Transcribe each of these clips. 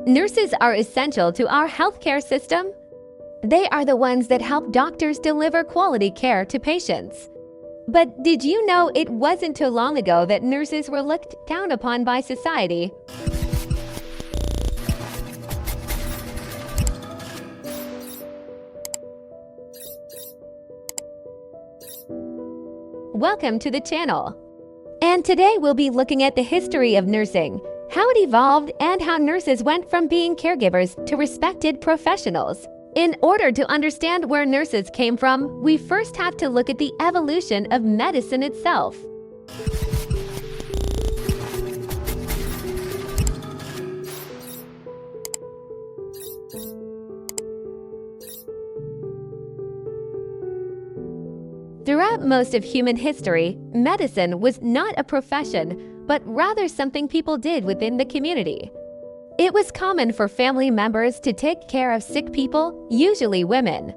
Nurses are essential to our healthcare system. They are the ones that help doctors deliver quality care to patients. But did you know it wasn't too long ago that nurses were looked down upon by society? Welcome to the channel. And today we'll be looking at the history of nursing, how it evolved, and how nurses went from being caregivers to respected professionals. In order to understand where nurses came from, we first have to look at the evolution of medicine itself. Throughout most of human history, medicine was not a profession, but rather something people did within the community. It was common for family members to take care of sick people, usually women.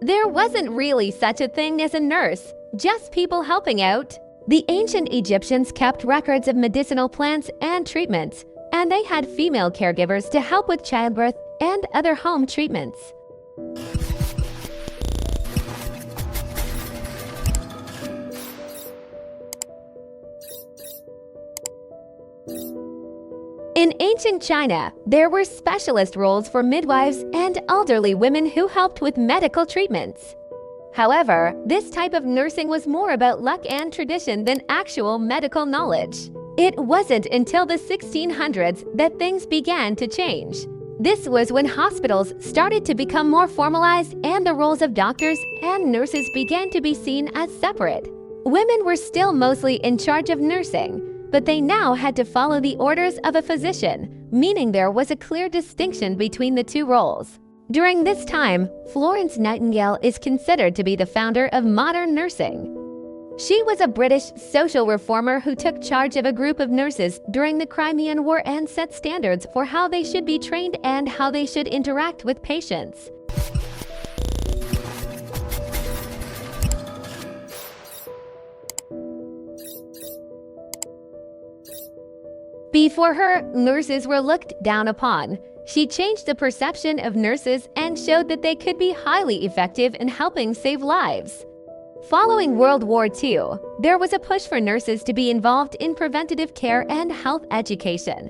There wasn't really such a thing as a nurse, just people helping out. The ancient Egyptians kept records of medicinal plants and treatments, and they had female caregivers to help with childbirth and other home treatments. In ancient China, there were specialist roles for midwives and elderly women who helped with medical treatments. However, this type of nursing was more about luck and tradition than actual medical knowledge. It wasn't until the 1600s that things began to change. This was when hospitals started to become more formalized and the roles of doctors and nurses began to be seen as separate. Women were still mostly in charge of nursing, but they now had to follow the orders of a physician, meaning there was a clear distinction between the two roles. During this time, Florence Nightingale is considered to be the founder of modern nursing. She was a British social reformer who took charge of a group of nurses during the Crimean War and set standards for how they should be trained and how they should interact with patients. Before her, nurses were looked down upon. She changed the perception of nurses and showed that they could be highly effective in helping save lives. Following World War II, there was a push for nurses to be involved in preventative care and health education.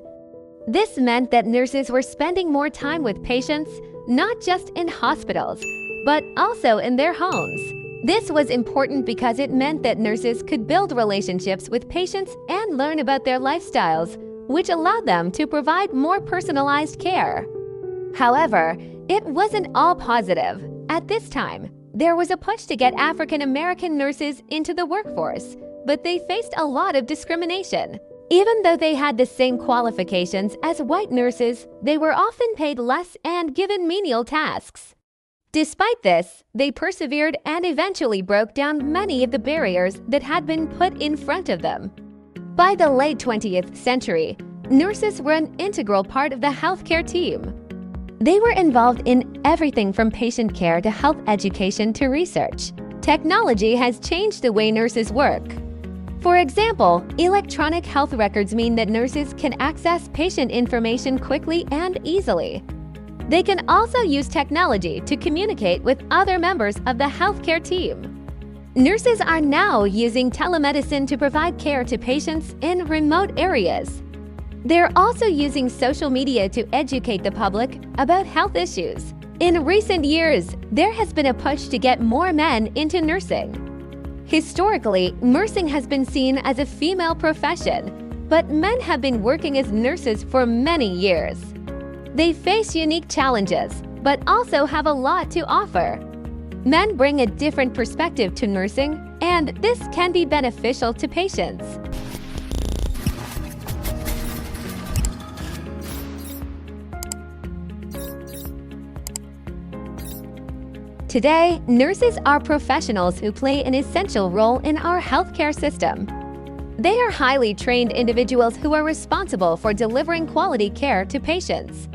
This meant that nurses were spending more time with patients, not just in hospitals, but also in their homes. This was important because it meant that nurses could build relationships with patients and learn about their lifestyles, which allowed them to provide more personalized care. However, it wasn't all positive. At this time, there was a push to get African American nurses into the workforce, but they faced a lot of discrimination. Even though they had the same qualifications as white nurses, they were often paid less and given menial tasks. Despite this, they persevered and eventually broke down many of the barriers that had been put in front of them. By the late 20th century, nurses were an integral part of the healthcare team. They were involved in everything from patient care to health education to research. Technology has changed the way nurses work. For example, electronic health records mean that nurses can access patient information quickly and easily. They can also use technology to communicate with other members of the healthcare team. Nurses are now using telemedicine to provide care to patients in remote areas. They're also using social media to educate the public about health issues. In recent years, there has been a push to get more men into nursing. Historically, nursing has been seen as a female profession, but men have been working as nurses for many years. They face unique challenges, but also have a lot to offer. Men bring a different perspective to nursing, and this can be beneficial to patients. Today, nurses are professionals who play an essential role in our healthcare system. They are highly trained individuals who are responsible for delivering quality care to patients.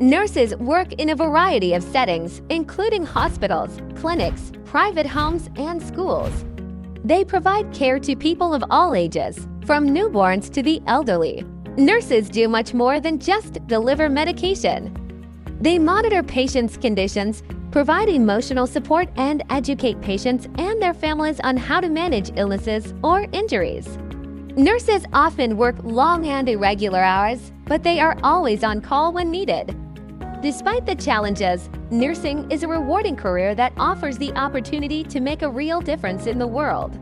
Nurses work in a variety of settings, including hospitals, clinics, private homes, and schools. They provide care to people of all ages, from newborns to the elderly. Nurses do much more than just deliver medication. They monitor patients' conditions, provide emotional support, and educate patients and their families on how to manage illnesses or injuries. Nurses often work long and irregular hours, but they are always on call when needed. Despite the challenges, nursing is a rewarding career that offers the opportunity to make a real difference in the world.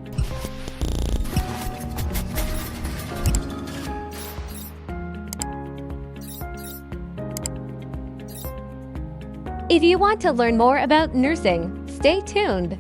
If you want to learn more about nursing, stay tuned.